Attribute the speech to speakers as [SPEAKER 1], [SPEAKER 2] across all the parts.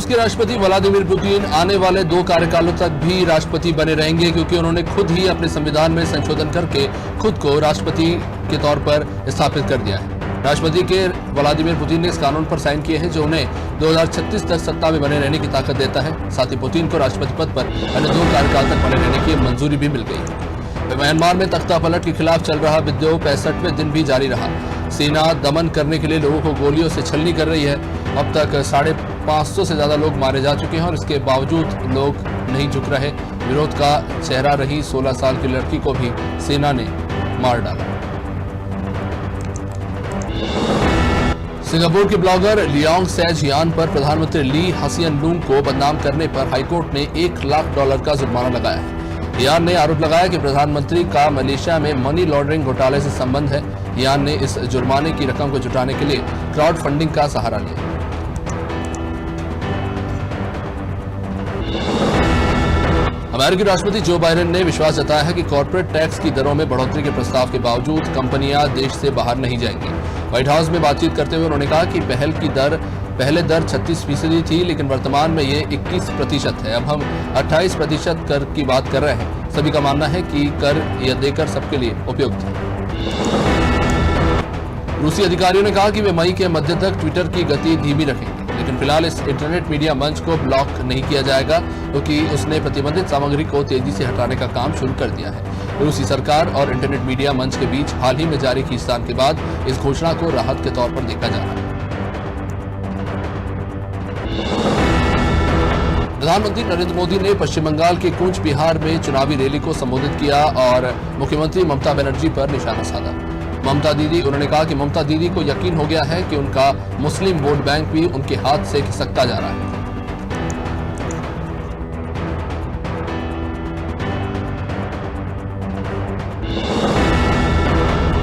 [SPEAKER 1] रूस के राष्ट्रपति व्लादिमीर पुतिन आने वाले 2 कार्यकालों तक भी राष्ट्रपति बने रहेंगे, क्योंकि उन्होंने खुद ही अपने संविधान में संशोधन करके खुद को राष्ट्रपति के तौर पर स्थापित कर दिया है। राष्ट्रपति के व्लादिमीर पुतिन ने इस कानून पर साइन किए हैं जो उन्हें 2036 तक सत्ता में बने रहने की ताकत देता है। साथ ही पुतिन को राष्ट्रपति पद पर अन्य 2 कार्यकाल तक बने रहने की मंजूरी भी मिल गई। म्यांमार में तख्ता पलट के खिलाफ चल रहा विद्रोह 65वें दिन भी जारी रहा। सेना दमन करने के लिए लोगों को गोलियों से छलनी कर रही है। अब तक 550 से ज्यादा लोग मारे जा चुके हैं और इसके बावजूद लोग नहीं झुक रहे। विरोध का चेहरा रही 16 साल की लड़की को भी सेना ने मार डाला। सिंगापुर के ब्लॉगर लियांग सेजियान पर प्रधानमंत्री ली हसियन लूंग को बदनाम करने पर हाईकोर्ट ने $1 लाख का जुर्माना लगाया है। यान ने आरोप लगाया कि प्रधानमंत्री का मलेशिया में मनी लॉन्ड्रिंग घोटाले से संबंध है। यान ने इस जुर्माने की रकम को जुटाने के लिए क्राउड फंडिंग का सहारा लिया। अमेरिकी राष्ट्रपति जो बाइडेन ने विश्वास जताया है कि कॉर्पोरेट टैक्स की दरों में बढ़ोतरी के प्रस्ताव के बावजूद कंपनियां देश से बाहर नहीं जाएंगी। व्हाइट हाउस में बातचीत करते हुए उन्होंने कहा कि पहले दर 36% थी, लेकिन वर्तमान में ये 21% है। अब हम 28% कर की बात कर रहे हैं। सभी का मानना है कि कर यह देकर सबके लिए उपयुक्त है। रूसी अधिकारियों ने कहा कि वे मई के मध्य तक ट्विटर की गति धीमी रखेंगे, लेकिन फिलहाल इस इंटरनेट मीडिया मंच को ब्लॉक नहीं किया जाएगा, क्योंकि उसने प्रतिबंधित सामग्री को तेजी से हटाने का काम शुरू कर दिया है। रूसी सरकार और इंटरनेट मीडिया मंच के बीच हाल ही में जारी खींचतान के बाद इस घोषणा को राहत के तौर पर देखा जा रहा है। प्रधानमंत्री नरेंद्र मोदी ने पश्चिम बंगाल के कूच बिहार में चुनावी रैली को संबोधित किया और मुख्यमंत्री ममता बनर्जी पर निशाना साधा। उन्होंने कहा कि ममता दीदी को यकीन हो गया है कि उनका मुस्लिम वोट बैंक भी उनके हाथ से खिसकता जा रहा है।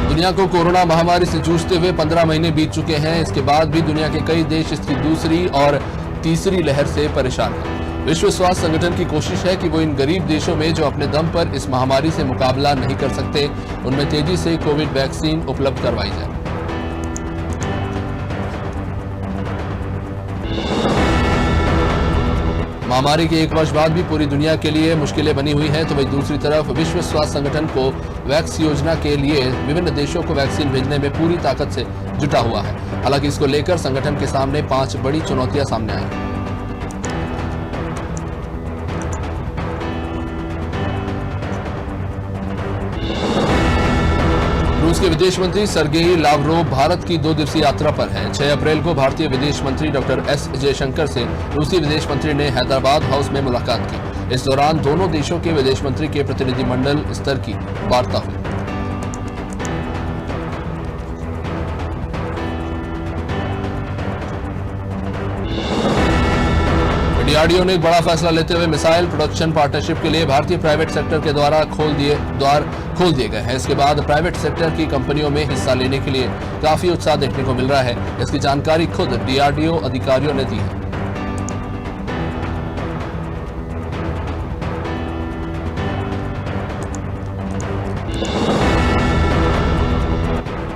[SPEAKER 1] दुनिया को कोरोना महामारी से जूझते हुए 15 महीने बीत चुके हैं। इसके बाद भी दुनिया के कई देश इसकी दूसरी और तीसरी लहर से परेशान हैं। विश्व स्वास्थ्य संगठन की कोशिश है कि वो इन गरीब देशों में जो अपने दम पर इस महामारी से मुकाबला नहीं कर सकते, उनमें तेजी से कोविड वैक्सीन उपलब्ध करवाई जाए। महामारी के 1 वर्ष बाद भी पूरी दुनिया के लिए मुश्किलें बनी हुई हैं, तो वहीं दूसरी तरफ विश्व स्वास्थ्य संगठन को वैक्स योजना के लिए विभिन्न देशों को वैक्सीन भेजने में पूरी ताकत से जुटा हुआ है। हालांकि इसको लेकर संगठन के सामने 5 बड़ी चुनौतियां सामने आई। रूस के विदेश मंत्री सर्गेई लावरोव भारत की 2 दिवसीय यात्रा पर हैं। 6 अप्रैल को भारतीय विदेश मंत्री डॉक्टर एस जयशंकर से रूसी विदेश मंत्री ने हैदराबाद हाउस में मुलाकात की। इस दौरान दोनों देशों के विदेश मंत्री के प्रतिनिधिमंडल स्तर की वार्ता हुई। डीआरडीओ ने एक बड़ा फैसला लेते हुए मिसाइल प्रोडक्शन पार्टनरशिप के लिए भारतीय प्राइवेट सेक्टर के द्वारा द्वार खोल दिए गए हैं। इसके बाद प्राइवेट सेक्टर की कंपनियों में हिस्सा लेने के लिए काफी उत्साह देखने को मिल रहा है। इसकी जानकारी खुद डीआरडीओ अधिकारियों ने दी है।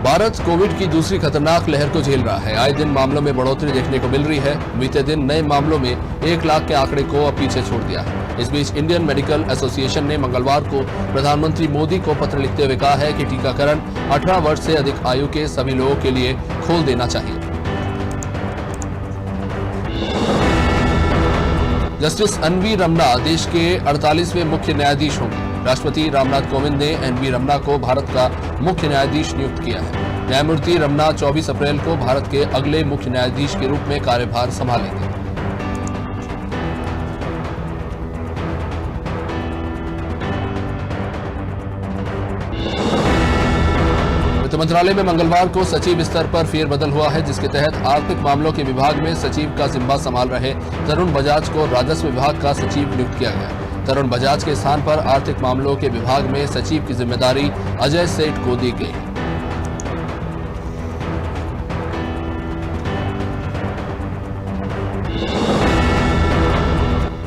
[SPEAKER 1] भारत कोविड की दूसरी खतरनाक लहर को झेल रहा है। आए दिन मामलों में बढ़ोतरी देखने को मिल रही है। बीते दिन नए मामलों में 1 लाख के आंकड़े को अब पीछे छोड़ दिया है। इस बीच इंडियन मेडिकल एसोसिएशन ने मंगलवार को प्रधानमंत्री मोदी को पत्र लिखते हुए कहा है कि टीकाकरण 18 वर्ष से अधिक आयु के सभी लोगों के लिए खोल देना चाहिए। जस्टिस एनवी रमना देश के 48वें मुख्य न्यायाधीश होंगे। राष्ट्रपति रामनाथ कोविंद ने एनवी रमना को भारत का मुख्य न्यायाधीश नियुक्त किया है। न्यायमूर्ति रमना 24 अप्रैल को भारत के अगले मुख्य न्यायाधीश के रूप में कार्यभार संभालेंगे। वित्त मंत्रालय में मंगलवार को सचिव स्तर पर फेरबदल हुआ है, जिसके तहत आर्थिक मामलों के विभाग में सचिव का जिम्मा संभाल रहे तरुण बजाज को राजस्व विभाग का सचिव नियुक्त किया गया। तरुण बजाज के स्थान पर आर्थिक मामलों के विभाग में सचिव की जिम्मेदारी अजय सेठ को दी गई।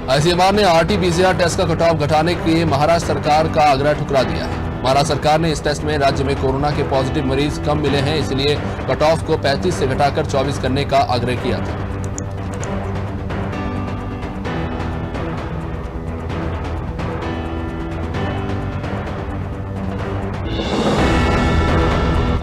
[SPEAKER 1] आईसीएमआर ने आरटी-पीसीआर टेस्ट का कट ऑफ घटाने के महाराष्ट्र सरकार का आग्रह ठुकरा दिया है। महाराष्ट्र सरकार ने इस टेस्ट में राज्य में कोरोना के पॉजिटिव मरीज कम मिले हैं, इसलिए कट ऑफ को 35 से घटाकर 24 करने का आग्रह किया था।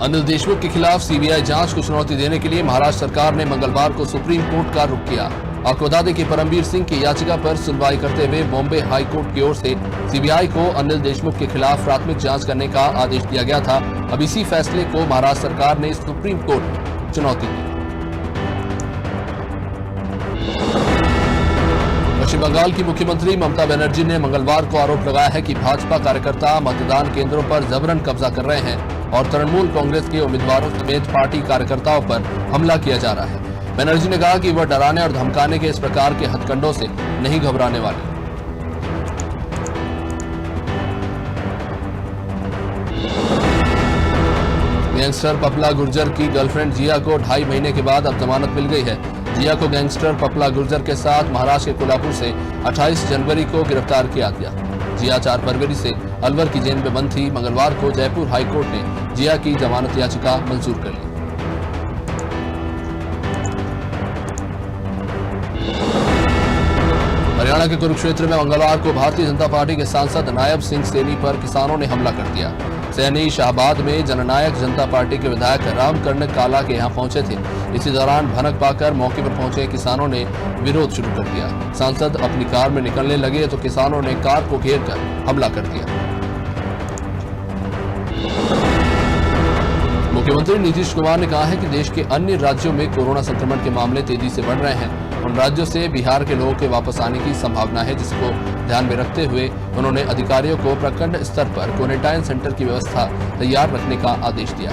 [SPEAKER 1] अनिल देशमुख के खिलाफ सीबीआई जांच को चुनौती देने के लिए महाराष्ट्र सरकार ने मंगलवार को सुप्रीम कोर्ट का रुख किया। आपको बता दें कि परमवीर सिंह की याचिका पर सुनवाई करते हुए बॉम्बे हाई कोर्ट की ओर से सीबीआई को अनिल देशमुख के खिलाफ प्राथमिक जांच करने का आदेश दिया गया था। अब इसी फैसले को महाराष्ट्र सरकार ने सुप्रीम कोर्ट में चुनौती दी। पश्चिम बंगाल की मुख्यमंत्री ममता बनर्जी ने मंगलवार को आरोप लगाया है कि भाजपा कार्यकर्ता मतदान केंद्रों पर जबरन कब्जा कर रहे हैं और तृणमूल कांग्रेस के उम्मीदवारों समेत पार्टी कार्यकर्ताओं पर हमला किया जा रहा है। बनर्जी ने कहा कि वह डराने और धमकाने के इस प्रकार के हथकंडों से नहीं घबराने वाली। गैंगस्टर पपला गुर्जर की गर्लफ्रेंड जिया को 2.5 महीने के बाद अब जमानत मिल गई है। जिया को गैंगस्टर पपला गुर्जर के साथ महाराष्ट्र के कोल्हापुर से 28 जनवरी को गिरफ्तार किया गया। जिया 4 फरवरी से अलवर की जेल में बंद थी। मंगलवार को जयपुर हाईकोर्ट ने जिया की जमानत याचिका मंजूर कर ली। हरियाणा के कुरुक्षेत्र में मंगलवार को भारतीय जनता पार्टी के सांसद नायब सिंह सैनी पर किसानों ने हमला कर दिया। सैनी शाहबाद में जननायक जनता पार्टी के विधायक रामकर्ण काला के यहां पहुंचे थे। इसी दौरान भनक पाकर मौके पर पहुंचे किसानों ने विरोध शुरू कर दिया। सांसद अपनी कार में निकलने लगे तो किसानों ने कार को घेरकर हमला कर दिया। मुख्यमंत्री नीतीश कुमार ने कहा है कि देश के अन्य राज्यों में कोरोना संक्रमण के मामले तेजी से बढ़ रहे हैं। उन राज्यों से बिहार के लोगों के वापस आने की संभावना है, जिसको ध्यान में रखते हुए उन्होंने अधिकारियों को प्रखंड स्तर पर क्वारंटाइन सेंटर की व्यवस्था तैयार रखने का आदेश दिया।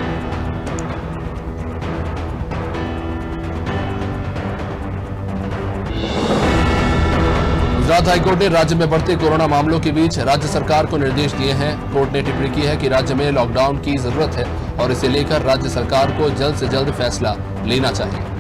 [SPEAKER 1] गुजरात हाईकोर्ट ने राज्य में बढ़ते कोरोना मामलों के बीच राज्य सरकार को निर्देश दिए हैं। कोर्ट ने टिप्पणी की है कि राज्य में लॉकडाउन की जरूरत है और इसे लेकर राज्य सरकार को जल्द से जल्द फैसला लेना चाहिए।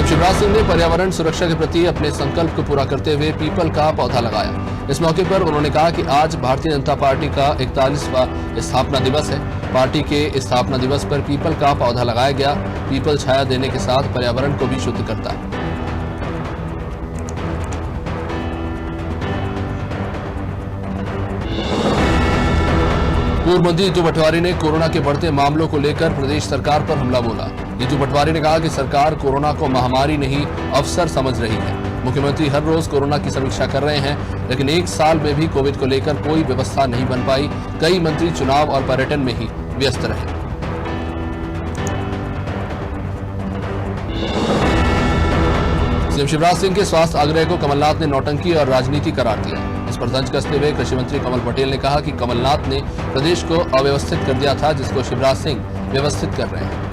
[SPEAKER 1] शिवराज सिंह ने पर्यावरण सुरक्षा के प्रति अपने संकल्प को पूरा करते हुए पीपल का पौधा लगाया। इस मौके पर उन्होंने कहा कि आज भारतीय जनता पार्टी का 41वां स्थापना दिवस है। पार्टी के स्थापना दिवस पर पीपल का पौधा लगाया गया। पीपल छाया देने के साथ पर्यावरण को भी शुद्ध करता है। पूर्व मंत्री जीतू पटवारी ने कोरोना के बढ़ते मामलों को लेकर प्रदेश सरकार पर हमला बोला। जीतू पटवारी ने कहा कि सरकार कोरोना को महामारी नहीं अवसर समझ रही है। मुख्यमंत्री हर रोज कोरोना की समीक्षा कर रहे हैं, लेकिन 1 साल में भी कोविड को लेकर कोई व्यवस्था नहीं बन पाई। कई मंत्री चुनाव और पर्यटन में ही व्यस्त रहे। सीएम शिवराज सिंह के स्वास्थ्य आग्रह को कमलनाथ ने नौटंकी और राजनीति करार दिया। इस पर तंज कसते हुए कृषि मंत्री कमल पटेल ने कहा कि कमलनाथ ने प्रदेश को अव्यवस्थित कर दिया था, जिसको शिवराज सिंह व्यवस्थित कर रहे हैं।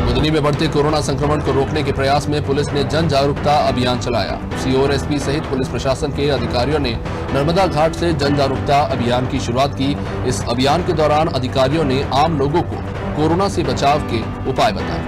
[SPEAKER 1] बुधनी में बढ़ते कोरोना संक्रमण को रोकने के प्रयास में पुलिस ने जन जागरूकता अभियान चलाया। सीओ और एसपी सहित पुलिस प्रशासन के अधिकारियों ने नर्मदा घाट से जन जागरूकता अभियान की शुरुआत की। इस अभियान के दौरान अधिकारियों ने आम लोगों को कोरोना से बचाव के उपाय बताए।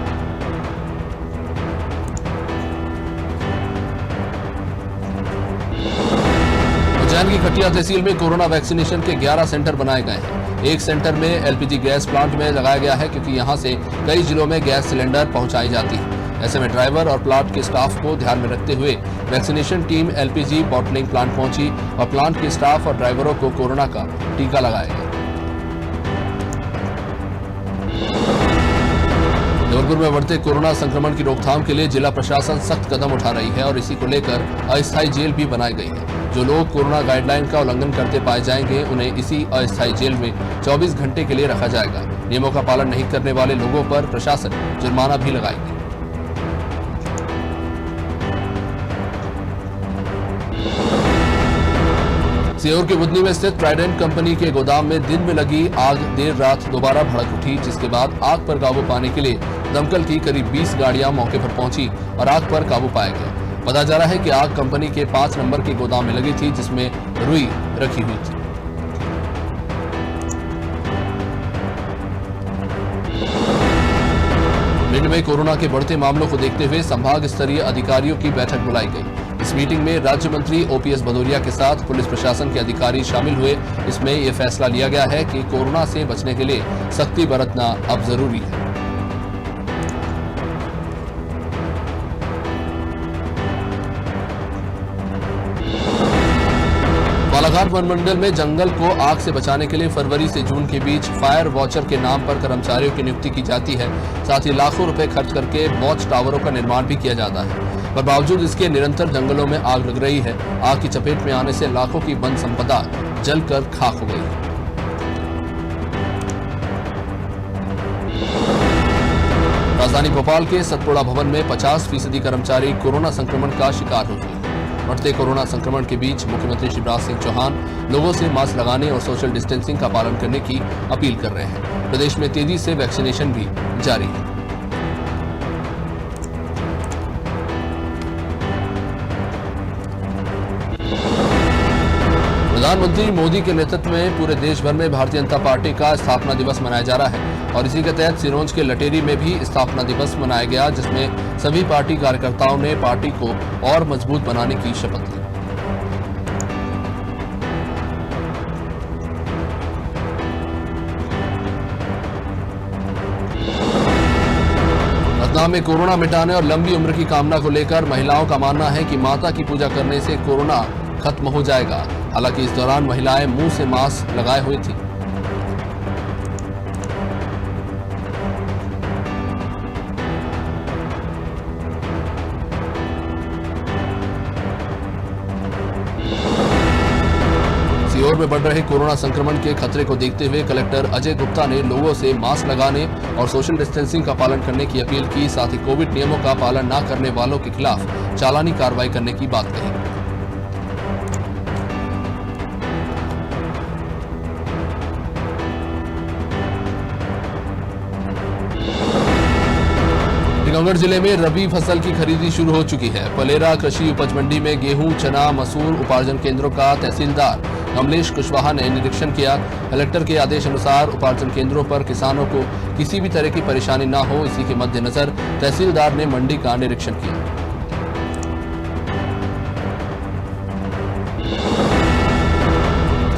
[SPEAKER 1] उज्जैन की खटिया तहसील में कोरोना वैक्सीनेशन के 11 सेंटर बनाए गए हैं। एक सेंटर में एलपीजी गैस प्लांट में लगाया गया है, क्योंकि यहां से कई जिलों में गैस सिलेंडर पहुंचाई जाती है। ऐसे में ड्राइवर और प्लांट के स्टाफ को ध्यान में रखते हुए vaccination team LPG bottling plant पहुंची और प्लांट के स्टाफ और ड्राइवरों को कोरोना का टीका लगाया गया। जबलपुर में बढ़ते कोरोना संक्रमण की रोकथाम के लिए जिला प्रशासन सख्त कदम उठा रही है और इसी को लेकर अस्थायी जेल भी बनाई गई है। जो लोग कोरोना गाइडलाइन का उल्लंघन करते पाए जाएंगे, उन्हें इसी अस्थायी जेल में 24 घंटे के लिए रखा जाएगा। नियमों का पालन नहीं करने वाले लोगों पर प्रशासन जुर्माना भी लगाएगी। सीहोर के बुधनी में स्थित ट्राइडेंट कंपनी के गोदाम में दिन में लगी आग देर रात दोबारा भड़क उठी, जिसके बाद आग पर काबू पाने के लिए दमकल की करीब 20 गाड़ियां मौके पर पहुंची और आग पर काबू पाया गया। बताया जा रहा है कि आग कंपनी के 5 नंबर के गोदाम में लगी थी, जिसमें रुई रखी हुई थी। भिंड में कोरोना के बढ़ते मामलों को देखते हुए संभाग स्तरीय अधिकारियों की बैठक बुलाई गई। इस इस मीटिंग में राज्य मंत्री ओपीएस भदौरिया के साथ पुलिस प्रशासन के अधिकारी शामिल हुए। इसमें यह फैसला लिया गया है कि कोरोना से बचने के लिए सख्ती बरतना अब जरूरी है। बालाघाट वनमंडल में जंगल को आग से बचाने के लिए फरवरी से जून के बीच फायर वॉचर के नाम पर कर्मचारियों की नियुक्ति की जाती है। साथ ही लाखों रुपए खर्च करके वॉच टावरों का निर्माण भी किया जाता है, पर बावजूद इसके निरंतर जंगलों में आग लग रही है। आग की चपेट में आने से लाखों की वन संपदा जलकर खाक हो गई। राजधानी भोपाल के सतपुड़ा भवन में 50% कर्मचारी कोरोना संक्रमण का शिकार हो गए। बढ़ते कोरोना संक्रमण के बीच मुख्यमंत्री शिवराज सिंह चौहान लोगों से मास्क लगाने और सोशल डिस्टेंसिंग का पालन करने की अपील कर रहे हैं। प्रदेश में तेजी से वैक्सीनेशन भी जारी है। प्रधानमंत्री मोदी के नेतृत्व में पूरे देश भर में भारतीय जनता पार्टी का स्थापना दिवस मनाया जा रहा है और इसी के तहत सिरोंज के लटेरी में भी स्थापना दिवस मनाया गया, जिसमें सभी पार्टी कार्यकर्ताओं ने पार्टी को और मजबूत बनाने की शपथ ली। रतलाम में कोरोना मिटाने और लंबी उम्र की कामना को लेकर महिलाओं का मानना है कि माता की पूजा करने से कोरोना खत्म हो जाएगा। हालांकि इस दौरान महिलाएं मुंह से मास्क लगाए हुई थी। सीहोर में बढ़ रहे कोरोना संक्रमण के खतरे को देखते हुए कलेक्टर अजय गुप्ता ने लोगों से मास्क लगाने और सोशल डिस्टेंसिंग का पालन करने की अपील की। साथ ही कोविड नियमों का पालन न करने वालों के खिलाफ चालानी कार्रवाई करने की बात कही। टीकमगढ़ जिले में रबी फसल की खरीदी शुरू हो चुकी है। पलेरा कृषि उपज मंडी में गेहूं, चना, मसूर उपार्जन केंद्रों का तहसीलदार कमलेश कुशवाहा ने निरीक्षण किया। कलेक्टर के आदेश अनुसार उपार्जन केंद्रों पर किसानों को किसी भी तरह की परेशानी न हो, इसी के मद्देनजर तहसीलदार ने मंडी का निरीक्षण किया।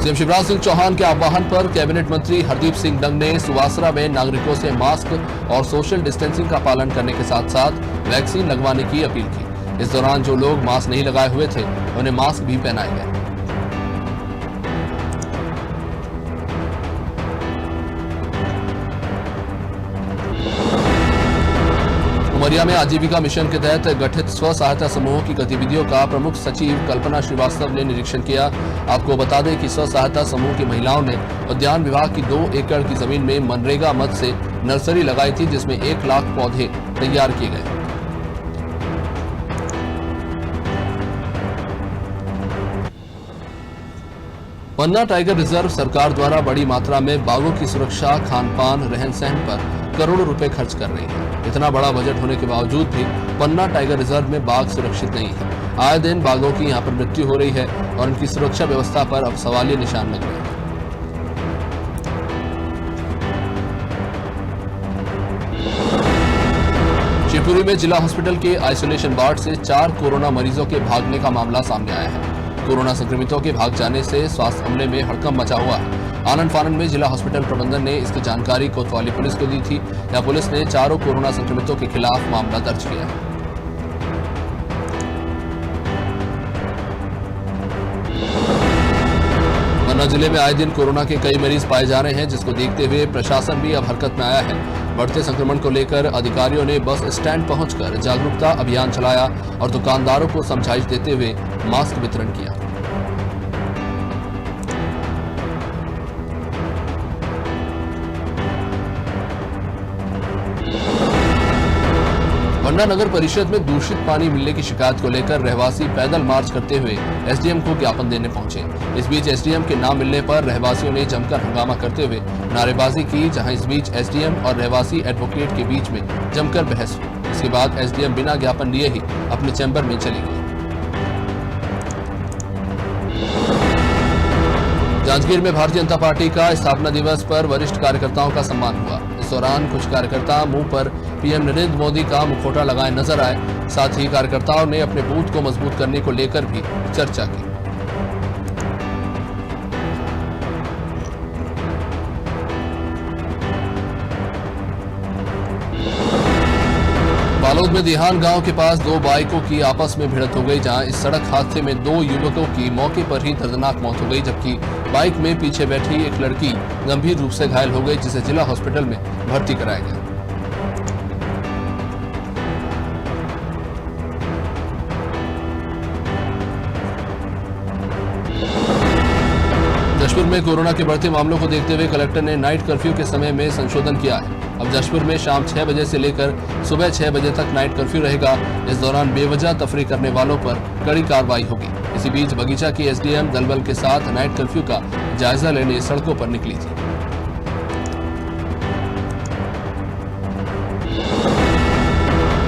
[SPEAKER 1] सीएम शिवराज सिंह चौहान के आह्वान पर कैबिनेट मंत्री हरदीप सिंह डंग ने सुवासरा में नागरिकों से मास्क और सोशल डिस्टेंसिंग का पालन करने के साथ साथ वैक्सीन लगवाने की अपील की। इस दौरान जो लोग मास्क नहीं लगाए हुए थे उन्हें मास्क भी पहनाए गए। उमरिया में आजीविका मिशन के तहत गठित स्व सहायता समूहों की गतिविधियों का प्रमुख सचिव कल्पना श्रीवास्तव ने निरीक्षण किया। आपको बता दें कि स्व सहायता समूह की महिलाओं ने उद्यान विभाग की 2 एकड़ की जमीन में मनरेगा मद से नर्सरी लगाई थी, जिसमें 1 लाख पौधे तैयार किए गए। पन्ना टाइगर रिजर्व सरकार द्वारा बड़ी मात्रा में बाघों की सुरक्षा, खान-पान, रहन-सहन पर करोड़ों रुपए खर्च कर रही है। इतना बड़ा बजट होने के बावजूद भी पन्ना टाइगर रिजर्व में बाघ सुरक्षित नहीं है। आए दिन बाघों की यहां पर मृत्यु हो रही है और उनकी सुरक्षा व्यवस्था पर अब सवालिया निशान लग रहे हैं। शिवपुरी में जिला हॉस्पिटल के आइसोलेशन वार्ड से 4 कोरोना मरीजों के भागने का मामला सामने आया है। कोरोना संक्रमितों के भाग जाने से स्वास्थ्य अमले में हड़कंप मचा हुआ है। आनंद फानंद में जिला हॉस्पिटल प्रबंधन ने इसकी जानकारी कोतवाली पुलिस को दी थी। यहां पुलिस ने 4 कोरोना संक्रमितों के खिलाफ मामला दर्ज किया है। पन्ना जिले में आए दिन कोरोना के कई मरीज पाए जा रहे हैं, जिसको देखते हुए प्रशासन भी अब हरकत में आया है। बढ़ते संक्रमण को लेकर अधिकारियों ने बस स्टैंड पहुंचकर जागरूकता अभियान चलाया और दुकानदारों को समझाइश देते हुए मास्क वितरण किया। पन्ना नगर परिषद में दूषित पानी मिलने की शिकायत को लेकर रहवासी पैदल मार्च करते हुए एसडीएम को ज्ञापन देने पहुंचे। इस बीच एसडीएम के नाम मिलने पर रहवासियों ने जमकर हंगामा करते हुए नारेबाजी की, जहां इस बीच एसडीएम और रहवासी एडवोकेट के बीच में जमकर बहस हुई। इसके बाद एसडीएम बिना ज्ञापन लिए ही अपने चैम्बर में चली गई। जांजगीर में भारतीय जनता पार्टी का स्थापना दिवस पर वरिष्ठ कार्यकर्ताओं का सम्मान हुआ। इस दौरान कुछ कार्यकर्ता मुंह पर पीएम नरेंद्र मोदी का मुखौटा लगाए नजर आए। साथ ही कार्यकर्ताओं ने अपने बूथ को मजबूत करने को लेकर भी चर्चा की। बालोद में दिहान गांव के पास दो बाइकों की आपस में भिड़ंत हो गई, जहां इस सड़क हादसे में दो युवकों की मौके पर ही दर्दनाक मौत हो गई, जबकि बाइक में पीछे बैठी एक लड़की गंभीर रूप से घायल हो गई, जिसे जिला हॉस्पिटल में भर्ती कराया गया। जशपुर में कोरोना के बढ़ते मामलों को देखते हुए कलेक्टर ने नाइट कर्फ्यू के समय में संशोधन किया है। अब जशपुर में शाम 6 बजे से लेकर सुबह 6 बजे तक नाइट कर्फ्यू रहेगा। इस दौरान बेवजह तफरीह करने वालों पर कड़ी कार्रवाई होगी। इसी बीच बगीचा की एसडीएम दलबल के साथ नाइट कर्फ्यू का जायजा लेने सड़कों पर निकली थी।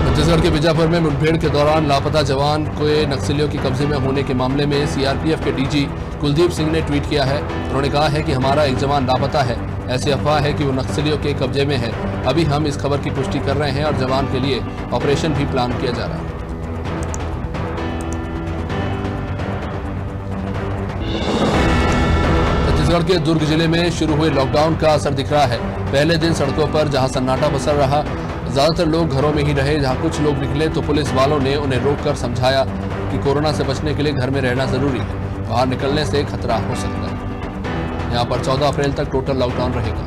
[SPEAKER 1] छत्तीसगढ़ के बीजापुर में मुठभेड़ के दौरान लापता जवान के नक्सलियों के कब्जे में होने के मामले में सीआरपीएफ के डीजी कुलदीप सिंह ने ट्वीट किया है। उन्होंने कहा है कि हमारा एक जवान लापता है। ऐसी अफवाह है कि वो नक्सलियों के कब्जे में है। अभी हम इस खबर की पुष्टि कर रहे हैं और जवान के लिए ऑपरेशन भी प्लान किया जा रहा है। छत्तीसगढ़ के दुर्ग जिले में शुरू हुए लॉकडाउन का असर दिख रहा है। पहले दिन सड़कों पर जहां सन्नाटा पसर रहा, ज्यादातर लोग घरों में ही रहे। जहां कुछ लोग निकले तो पुलिस वालों ने उन्हें रोककर समझाया कि कोरोना से बचने के लिए घर में रहना जरूरी है, बाहर निकलने से खतरा हो सकता है। यहां पर 14 अप्रैल तक टोटल लॉकडाउन रहेगा।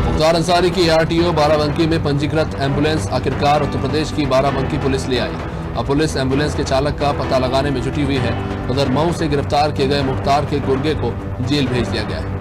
[SPEAKER 1] मुख्तार अंसारी की आरटीओ बाराबंकी में पंजीकृत एम्बुलेंस आखिरकार उत्तर प्रदेश की बाराबंकी पुलिस ले आई। अब पुलिस एम्बुलेंस के चालक का पता लगाने में जुटी हुई है। उधर मऊ से गिरफ्तार किए गए मुख्तार के गुर्गे को जेल भेज दिया गया है।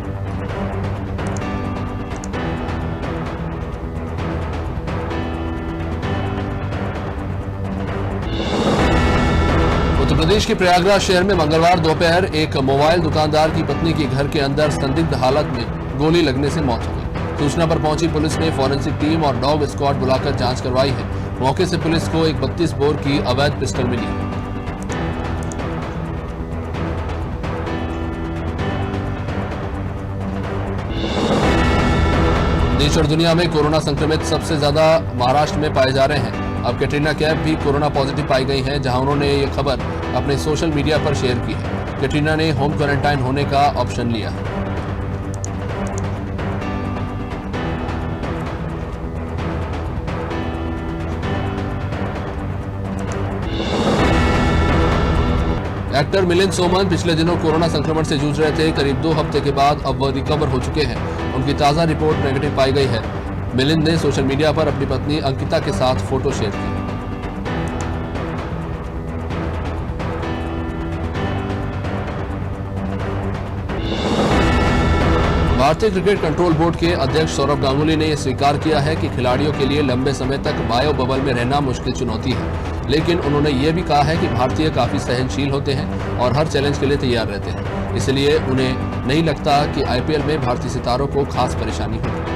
[SPEAKER 1] उत्तर प्रदेश के प्रयागराज शहर में मंगलवार दोपहर एक मोबाइल दुकानदार की पत्नी के घर के अंदर संदिग्ध हालत में गोली लगने से मौत हो गई। सूचना पर पहुंची पुलिस ने फॉरेंसिक टीम और डॉग स्क्वाड बुलाकर जांच करवाई है। मौके से पुलिस को एक 32 बोर की अवैध पिस्टल मिली। देश और दुनिया में कोरोना संक्रमित सबसे ज्यादा महाराष्ट्र में पाए जा रहे हैं। अब कैटरीना कैफ भी कोरोना पॉजिटिव पाई गई हैं, जहां उन्होंने ये खबर अपने सोशल मीडिया पर शेयर की है। कैटरीना ने होम क्वारंटाइन होने का ऑप्शन लिया है। एक्टर मिलिंद सोमन पिछले दिनों कोरोना संक्रमण से जूझ रहे थे। करीब 2 हफ्ते के बाद अब वह रिकवर हो चुके हैं। उनकी ताजा रिपोर्ट नेगेटिव पाई गई है। मिलिंद ने सोशल मीडिया पर अपनी पत्नी अंकिता के साथ फोटो शेयर की। भारतीय क्रिकेट कंट्रोल बोर्ड के अध्यक्ष सौरव गांगुली ने यह स्वीकार किया है कि खिलाड़ियों के लिए लंबे समय तक बायो बबल में रहना मुश्किल चुनौती है, लेकिन उन्होंने ये भी कहा है कि भारतीय काफी सहनशील होते हैं और हर चैलेंज के लिए तैयार रहते हैं। इसलिए उन्हें नहीं लगता कि आईपीएल में भारतीय सितारों को खास परेशानी होगी।